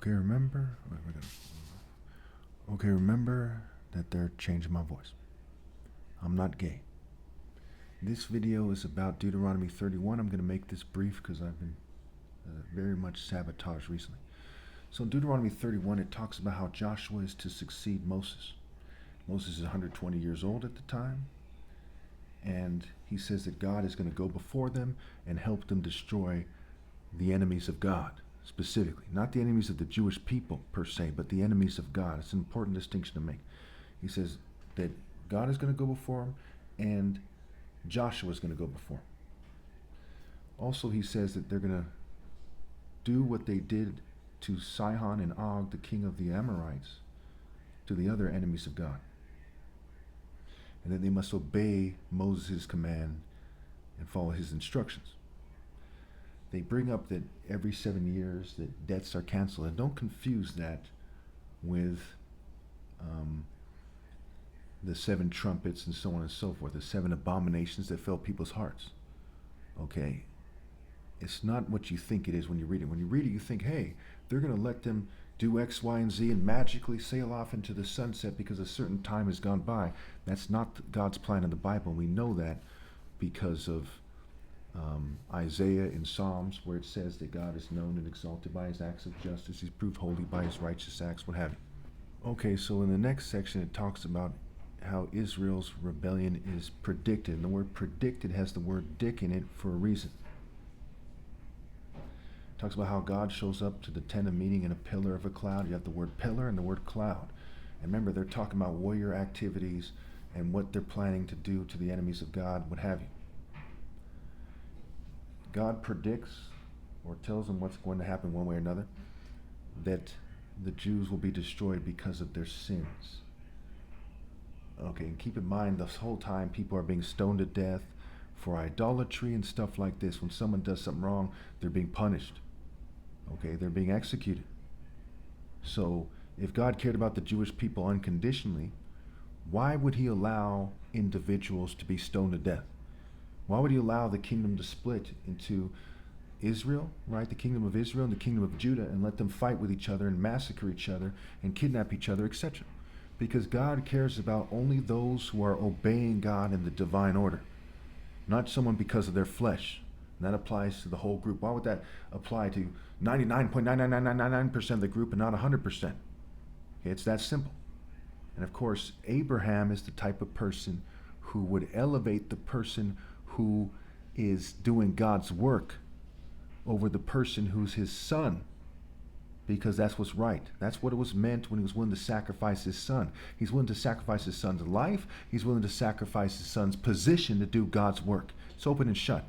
Okay, remember. Okay, remember that they're changing my voice. I'm not gay. This video is about Deuteronomy 31. I'm going to make this brief because I've been very much sabotaged recently. So in Deuteronomy 31, it talks about how Joshua is to succeed Moses. Moses is 120 years old at the time, and he says that God is going to go before them and help them destroy the enemies of God, specifically. Not the enemies of the Jewish people per se, but the enemies of God. It's an important distinction to make. He says that God is going to go before him and Joshua is going to go before him. Also, he says that they're going to do what they did to Sihon and Og, the king of the Amorites, to the other enemies of God. And that they must obey Moses' command and follow his instructions. They bring up that every 7 years that debts are canceled, and don't confuse that with the 7 trumpets and so on and so forth, the 7 abominations that fill people's hearts. Okay, it's not what you think it is when you read it. When you read it, you think, hey, they're going to let them do X, Y, and Z and magically sail off into the sunset because a certain time has gone by. That's not God's plan in the Bible. We know that because of Isaiah in Psalms, where it says that God is known and exalted by his acts of justice. He's proved holy by his righteous acts, what have you. Okay, so in the next section, it talks about how Israel's rebellion is predicted. And the word predicted has the word dick in it for a reason. It talks about how God shows up to the tent of meeting in a pillar of a cloud. You have the word pillar and the word cloud. And remember, they're talking about warrior activities and what they're planning to do to the enemies of God, what have you. God predicts or tells them what's going to happen one way or another, that the Jews will be destroyed because of their sins. Okay, and keep in mind, this whole time people are being stoned to death for idolatry and stuff like this. When someone does something wrong, they're being punished. Okay, they're being executed. So if God cared about the Jewish people unconditionally, why would he allow individuals to be stoned to death? Why would he allow the kingdom to split into Israel, right? The kingdom of Israel and the kingdom of Judah, and let them fight with each other and massacre each other and kidnap each other, etc. Because God cares about only those who are obeying God in the divine order, not someone because of their flesh. And that applies to the whole group. Why would that apply to 99.99999% of the group and not 100%? Okay, it's that simple. And of course, Abraham is the type of person who would elevate the person who is doing God's work over the person who's his son, because that's what's right. That's what it was meant when he was willing to sacrifice his son. He's willing to sacrifice his son's life. He's willing to sacrifice his son's position to do God's work. It's open and shut.